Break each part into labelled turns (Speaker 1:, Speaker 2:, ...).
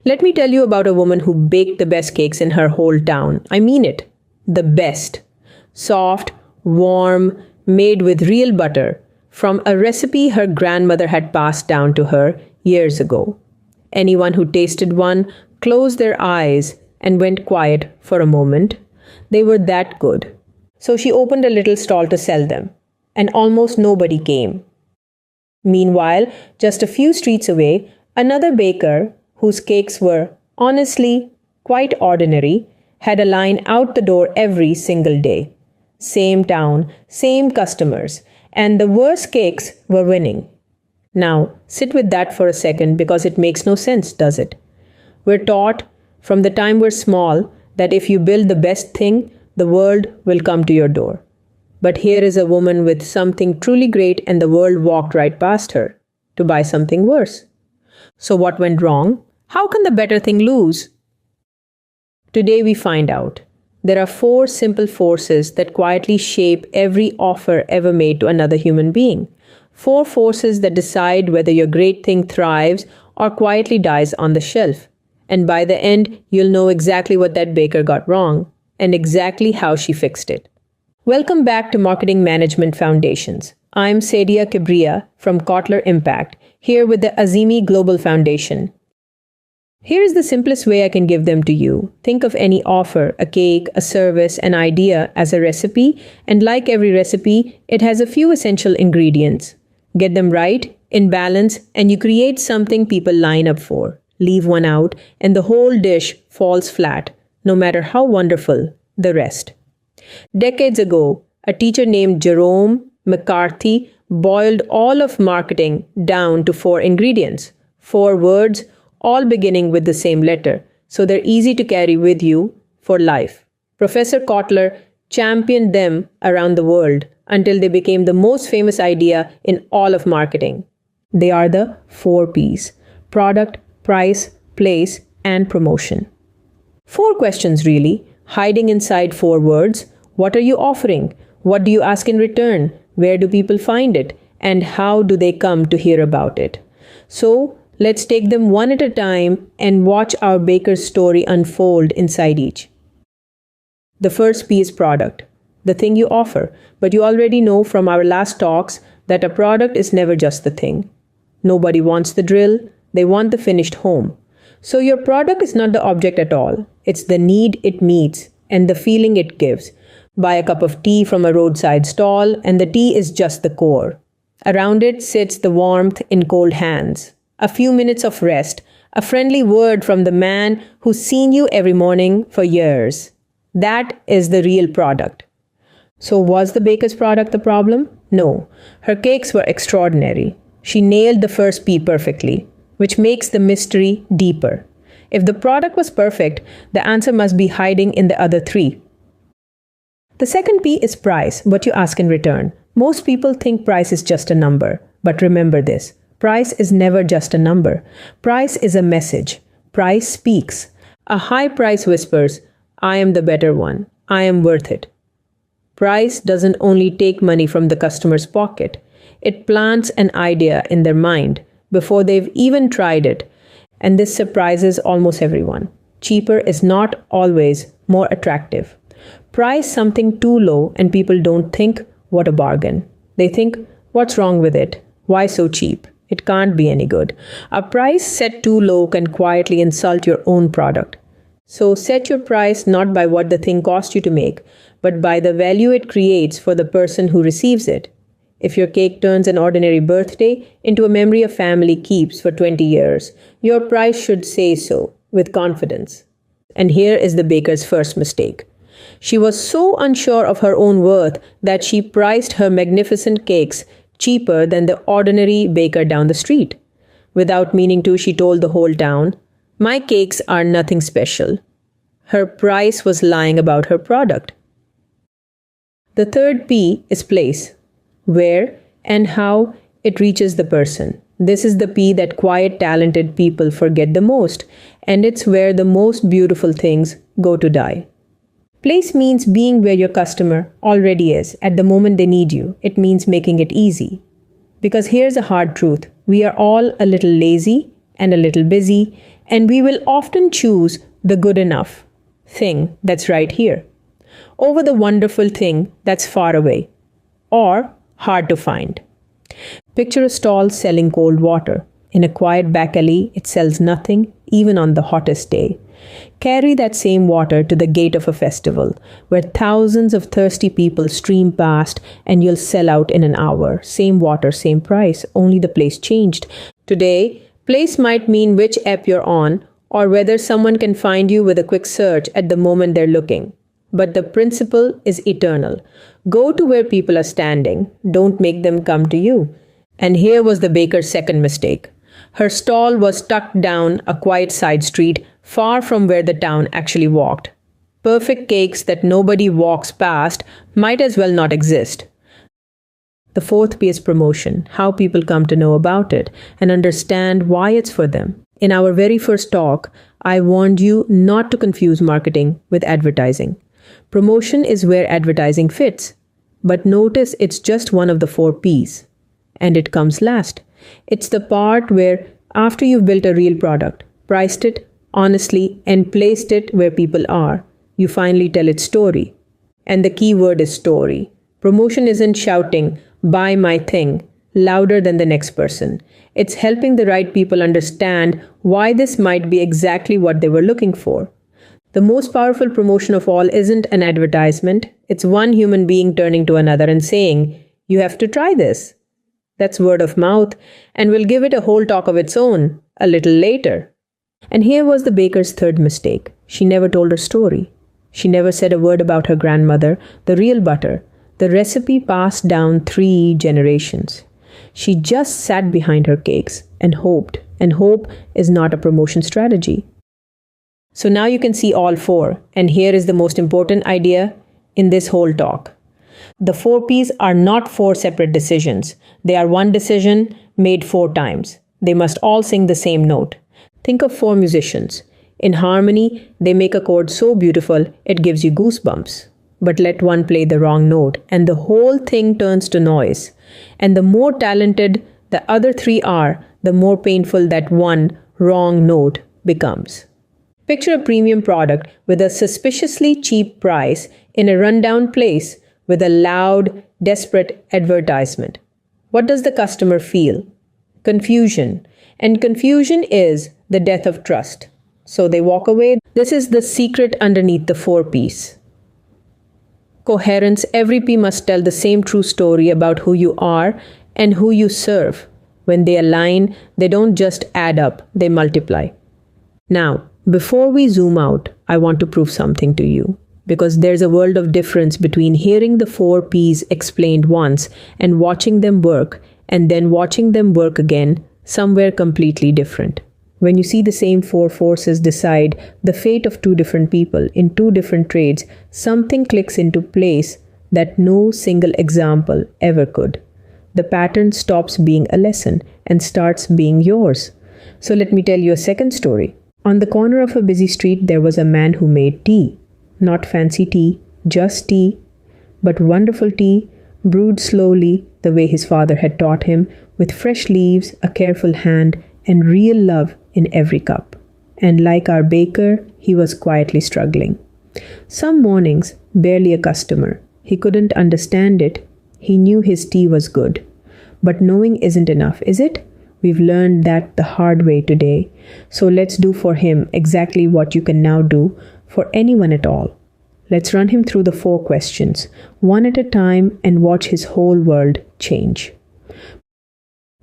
Speaker 1: Let me tell you about a woman who baked the best cakes in her whole town. I mean it. The best. Soft, warm, made with real butter, from a recipe her grandmother had passed down to her years ago. Anyone who tasted one closed their eyes and went quiet for a moment. They were that good. So she opened a little stall to sell them, and almost nobody came. Meanwhile, just a few streets away, another baker, whose cakes were, honestly, quite ordinary, had a line out the door every single day. Same town, same customers, and the worst cakes were winning. Now, sit with that for a second because it makes no sense, does it? We're taught from the time we're small that if you build the best thing, the world will come to your door. But here is a woman with something truly great and the world walked right past her to buy something worse. So what went wrong? How can the better thing lose? Today we find out. There are 4 simple forces that quietly shape every offer ever made to another human being. 4 forces that decide whether your great thing thrives or quietly dies on the shelf. And by the end, you'll know exactly what that baker got wrong and exactly how she fixed it. Welcome back to Marketing Management Foundations. I'm Sadia Kibriya from Kotler Impact, here with the Azeemi Global Foundation. Here is the simplest way I can give them to you. Think of any offer, a cake, a service, an idea as a recipe, and like every recipe, it has a few essential ingredients. Get them right, in balance, and you create something people line up for. Leave one out, and the whole dish falls flat, no matter how wonderful the rest. Decades ago, a teacher named Jerome McCarthy boiled all of marketing down to 4 ingredients, 4 words, all beginning with the same letter, so they're easy to carry with you for life. Professor Kotler championed them around the world until they became the most famous idea in all of marketing. They are the 4 Ps: product, price, place, and promotion. 4 questions really, hiding inside 4 words. What are you offering? What do you ask in return? Where do people find it? And how do they come to hear about it? So, let's take them one at a time and watch our baker's story unfold inside each. The first P is product, the thing you offer. But you already know from our last talks that a product is never just the thing. Nobody wants the drill, they want the finished home. So your product is not the object at all. It's the need it meets and the feeling it gives. Buy a cup of tea from a roadside stall and the tea is just the core. Around it sits the warmth in cold hands. A few minutes of rest, a friendly word from the man who's seen you every morning for years. That is the real product. So was the baker's product the problem? No. Her cakes were extraordinary. She nailed the first P perfectly, which makes the mystery deeper. If the product was perfect, the answer must be hiding in the other 3. The second P is price, what you ask in return. Most people think price is just a number, but remember this. Price is never just a number. Price is a message. Price speaks. A high price whispers, I am the better one. I am worth it. Price doesn't only take money from the customer's pocket. It plants an idea in their mind before they've even tried it. And this surprises almost everyone. Cheaper is not always more attractive. Price something too low and people don't think, what a bargain. They think, what's wrong with it? Why so cheap? It can't be any good. A price set too low can quietly insult your own product. So set your price not by what the thing cost you to make, but by the value it creates for the person who receives it. If your cake turns an ordinary birthday into a memory a family keeps for 20 years, your price should say so with confidence. And here is the baker's first mistake. She was so unsure of her own worth that she priced her magnificent cakes cheaper than the ordinary baker down the street. Without meaning to, she told the whole town, my cakes are nothing special. Her price was lying about her product. The third P is place. Where and how it reaches the person. This is the P that quiet, talented people forget the most, and it's where the most beautiful things go to die. Place means being where your customer already is at the moment they need you. It means making it easy. Because here's a hard truth. We are all a little lazy and a little busy, And we will often choose the good enough thing that's right here over the wonderful thing that's far away or hard to find. Picture a stall selling cold water. In a quiet back alley, it sells nothing, even on the hottest day. Carry that same water to the gate of a festival, where thousands of thirsty people stream past, and you'll sell out in an hour. Same water, same price, only the place changed. Today, place might mean which app you're on, or whether someone can find you with a quick search at the moment they're looking. But the principle is eternal. Go to where people are standing. Don't make them come to you. And here was the baker's second mistake. Her stall was tucked down a quiet side street, far from where the town actually walked. Perfect cakes that nobody walks past might as well not exist. The fourth P is promotion, how people come to know about it and understand why it's for them. In our very first talk, I warned you not to confuse marketing with advertising. Promotion is where advertising fits. But notice it's just one of the 4 Ps. And it comes last. It's the part where, after you've built a real product, priced it honestly, and placed it where people are, you finally tell its story. And the key word is story. Promotion isn't shouting, "Buy my thing," louder than the next person. It's helping the right people understand why this might be exactly what they were looking for. The most powerful promotion of all isn't an advertisement. It's one human being turning to another and saying, "You have to try this." That's word of mouth, and we'll give it a whole talk of its own a little later. And here was the baker's third mistake. She never told her story. She never said a word about her grandmother, the real butter, the recipe passed down 3 generations. She just sat behind her cakes and hoped, and hope is not a promotion strategy. So now you can see all 4, and here is the most important idea in this whole talk. The 4 Ps are not 4 separate decisions. They are one decision made 4 times. They must all sing the same note. Think of 4 musicians. In harmony, they make a chord so beautiful it gives you goosebumps. But let one play the wrong note, and the whole thing turns to noise. And the more talented the other 3 are, the more painful that one wrong note becomes. Picture a premium product with a suspiciously cheap price in a rundown place with a loud, desperate advertisement. What does the customer feel? Confusion. And confusion is the death of trust. So they walk away. This is the secret underneath the 4 Ps. Coherence. Every P must tell the same true story about who you are and who you serve. When they align, they don't just add up, they multiply. Now, before we zoom out, I want to prove something to you. Because there's a world of difference between hearing the 4 Ps explained once and watching them work, and then watching them work again somewhere completely different. When you see the same 4 forces decide the fate of 2 different people in 2 different trades, something clicks into place that no single example ever could. The pattern stops being a lesson and starts being yours. So let me tell you a second story. On the corner of a busy street, there was a man who made tea. Not fancy tea, just tea, but wonderful tea, brewed slowly the way his father had taught him, with fresh leaves, a careful hand, and real love in every cup. And like our baker, he was quietly struggling. Some mornings, barely a customer. He couldn't understand it. He knew his tea was good. But knowing isn't enough, is it? We've learned that the hard way today. So let's do for him exactly what you can now do for anyone at all. Let's run him through the 4 questions, one at a time, and watch his whole world change.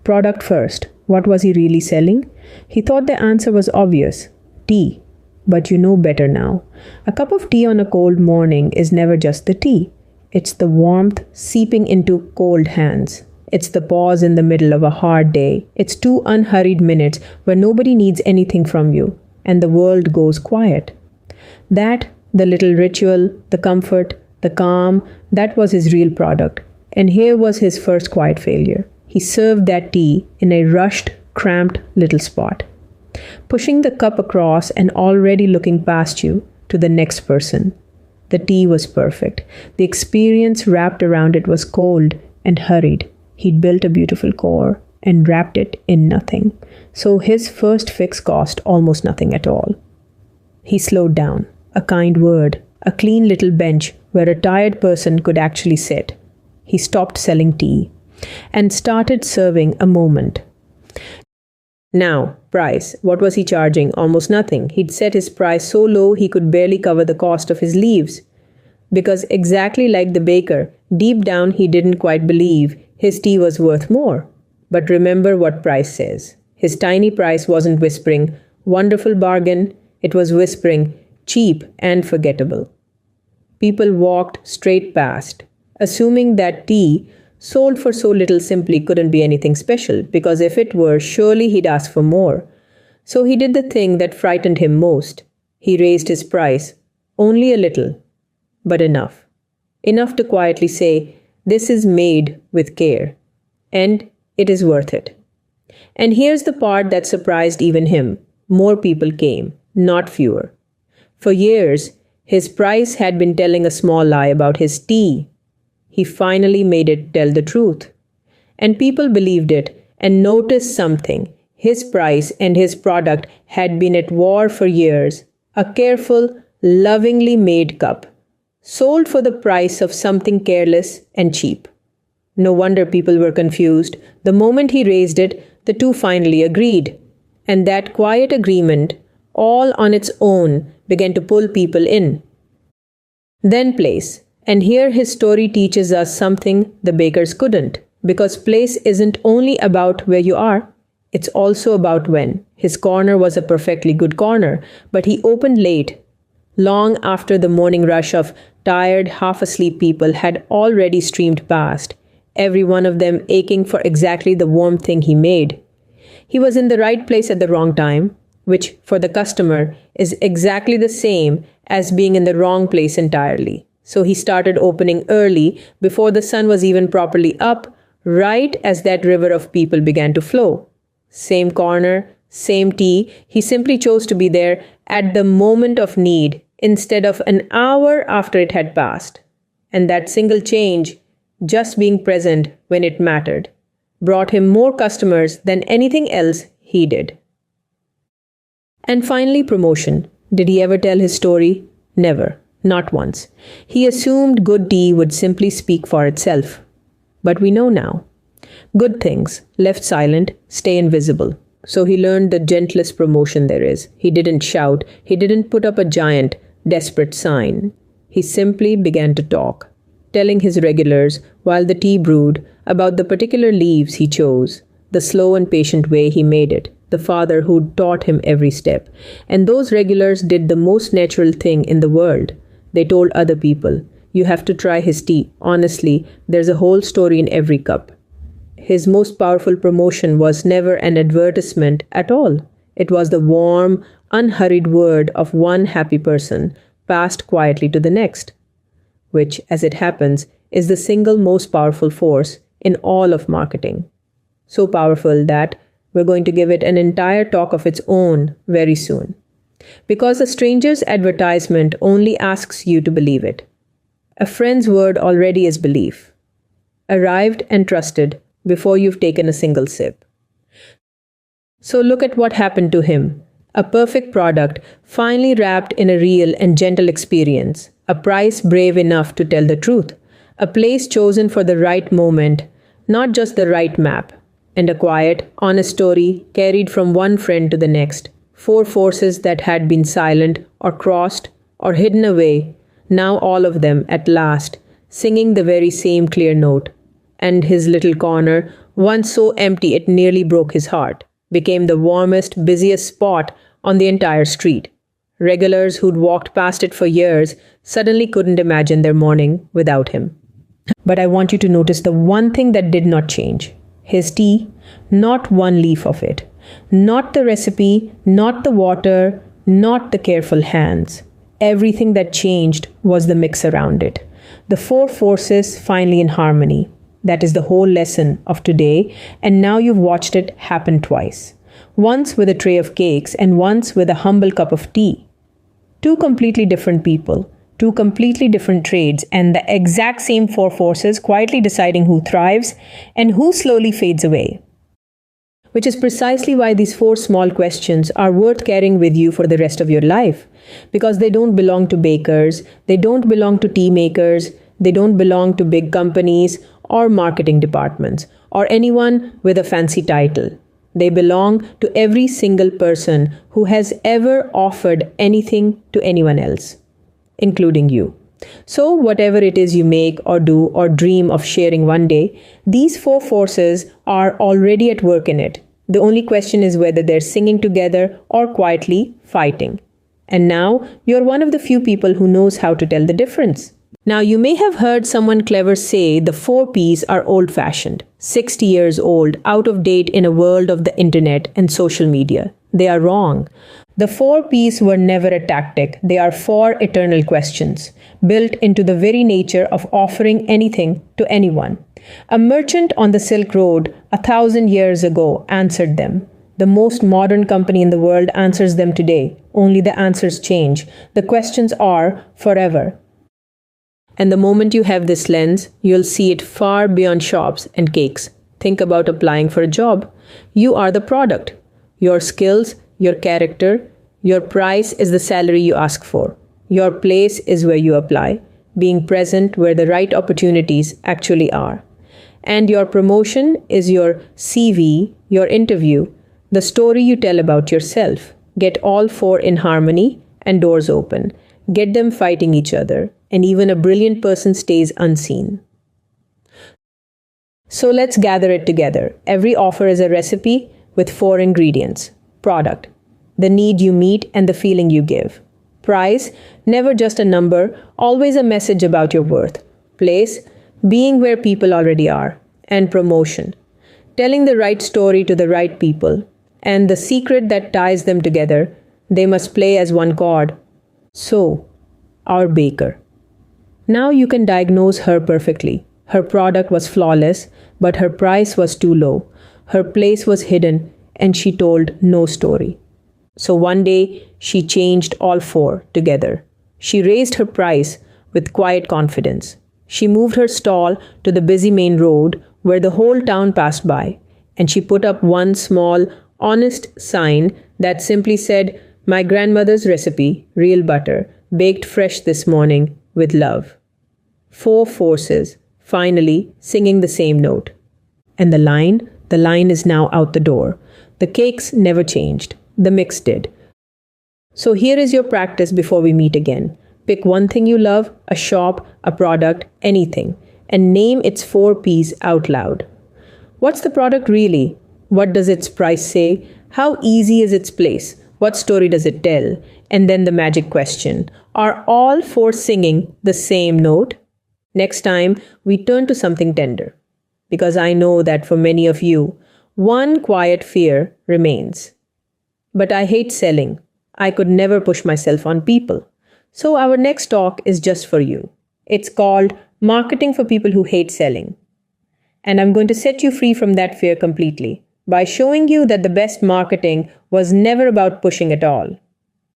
Speaker 1: Product first. What was he really selling? He thought the answer was obvious. Tea. But you know better now. A cup of tea on a cold morning is never just the tea. It's the warmth seeping into cold hands. It's the pause in the middle of a hard day. It's 2 unhurried minutes where nobody needs anything from you, and the world goes quiet. That, the little ritual, the comfort, the calm, that was his real product. And here was his first quiet failure. He served that tea in a rushed, cramped little spot, pushing the cup across and already looking past you to the next person. The tea was perfect. The experience wrapped around it was cold and hurried. He'd built a beautiful core, and wrapped it in nothing. So his first fix cost almost nothing at all. He slowed down. A kind word, a clean little bench where a tired person could actually sit. He stopped selling tea and started serving a moment. Now, price. What was he charging? Almost nothing. He'd set his price so low he could barely cover the cost of his leaves. Because exactly like the baker, deep down he didn't quite believe his tea was worth more. But remember what price says. His tiny price wasn't whispering, "Wonderful bargain." It was whispering, "Cheap and forgettable." People walked straight past, assuming that tea sold for so little simply couldn't be anything special, because if it were, surely he'd ask for more. So he did the thing that frightened him most. He raised his price, only a little, but enough. Enough to quietly say, "This is made with care, and it is worth it." And here's the part that surprised even him. More people came, not fewer. For years, his price had been telling a small lie about his tea. He finally made it tell the truth. And people believed it and noticed something. His price and his product had been at war for years. A careful, lovingly made cup, sold for the price of something careless and cheap. No wonder people were confused. The moment he raised it, the two finally agreed. And that quiet agreement, all on its own, began to pull people in. Then place. And here his story teaches us something the bakers couldn't. Because place isn't only about where you are, it's also about when. His corner was a perfectly good corner, but he opened late, long after the morning rush of tired, half-asleep people had already streamed past, every one of them aching for exactly the warm thing he made. He was in the right place at the wrong time, which for the customer is exactly the same as being in the wrong place entirely. So he started opening early, before the sun was even properly up, right as that river of people began to flow. Same corner, same tea, he simply chose to be there at the moment of need instead of an hour after it had passed. And that single change, just being present when it mattered, brought him more customers than anything else he did. And finally, promotion. Did he ever tell his story? Never. Not once. He assumed good tea would simply speak for itself. But we know now. Good things, left silent, stay invisible. So he learned the gentlest promotion there is. He didn't shout. He didn't put up a giant, desperate sign. He simply began to talk, telling his regulars, while the tea brewed, about the particular leaves he chose, the slow and patient way he made it, the father who'd taught him every step. And those regulars did the most natural thing in the world. They told other people, "You have to try his tea. Honestly, there's a whole story in every cup." His most powerful promotion was never an advertisement at all. It was the warm, unhurried word of one happy person, passed quietly to the next, which, as it happens, is the single most powerful force in all of marketing. So powerful that we're going to give it an entire talk of its own very soon. Because a stranger's advertisement only asks you to believe it. A friend's word already is belief. Arrived and trusted before you've taken a single sip. So look at what happened to him. A perfect product, finally wrapped in a real and gentle experience. A price brave enough to tell the truth. A place chosen for the right moment, not just the right map. And a quiet, honest story carried from one friend to the next. 4 forces that had been silent or crossed or hidden away, now all of them at last, singing the very same clear note. And his little corner, once so empty it nearly broke his heart, became the warmest, busiest spot on the entire street. Regulars who'd walked past it for years suddenly couldn't imagine their morning without him. But I want you to notice the one thing that did not change. His tea, not one leaf of it. Not the recipe, not the water, not the careful hands. Everything that changed was the mix around it. The 4 forces finally in harmony. That is the whole lesson of today, and now you've watched it happen twice. Once with a tray of cakes and once with a humble cup of tea. 2 completely different people, 2 completely different trades, and the exact same 4 forces quietly deciding who thrives and who slowly fades away. which is precisely why these four small questions are worth carrying with you for the rest of your life. Because they don't belong to bakers, they don't belong to tea makers, they don't belong to big companies or marketing departments or anyone with a fancy title. They belong to every single person who has ever offered anything to anyone else, including you. So, whatever it is you make or do or dream of sharing one day, these four forces are already at work in it. The only question is whether they're singing together or quietly fighting. And now, you're one of the few people who knows how to tell the difference. Now, you may have heard someone clever say the 4Ps are old-fashioned, 60 years old, out of date in a world of the internet and social media. They are wrong. The 4Ps were never a tactic. They are four eternal questions, built into the very nature of offering anything to anyone. A merchant on the Silk Road 1,000 years ago answered them. The most modern company in the world answers them today. Only the answers change. The questions are forever. And the moment you have this lens, you'll see it far beyond shops and cakes. Think about applying for a job. You are the product. Your skills, your character, your price is the salary you ask for. Your place is where you apply, being present where the right opportunities actually are. And your promotion is your CV, your interview, the story you tell about yourself. Get all four in harmony and doors open. Get them fighting each other, and even a brilliant person stays unseen. So let's gather it together. Every offer is a recipe with four ingredients. Product, the need you meet and the feeling you give. Price, never just a number, always a message about your worth. Place, being where people already are. And promotion, telling the right story to the right people. And the secret that ties them together, they must play as one chord. So, our baker. Now you can diagnose her perfectly. Her product was flawless, but her price was too low. Her place was hidden, and she told no story. So one day, she changed all four together. She raised her price with quiet confidence. She moved her stall to the busy main road where the whole town passed by, and she put up one small, honest sign that simply said, "My grandmother's recipe, real butter, baked fresh this morning with love." Four forces, finally singing the same note. And the line is now out the door. The cakes never changed. The mix did. So here is your practice before we meet again. Pick one thing you love, a shop, a product, anything, and name its 4Ps out loud. What's the product really? What does its price say? How easy is its place? What story does it tell? And then the magic question. Are all four singing the same note? Next time, we turn to something tender. Because I know that for many of you, one quiet fear remains. But I hate selling. I could never push myself on people. So our next talk is just for you. It's called Marketing for People Who Hate Selling. And I'm going to set you free from that fear completely by showing you that the best marketing was never about pushing at all.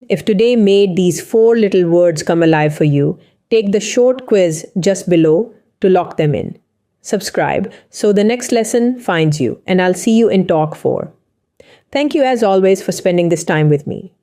Speaker 1: If today made these four little words come alive for you, take the short quiz just below to lock them in. Subscribe so the next lesson finds you, and I'll see you in Talk 4. Thank you as always for spending this time with me.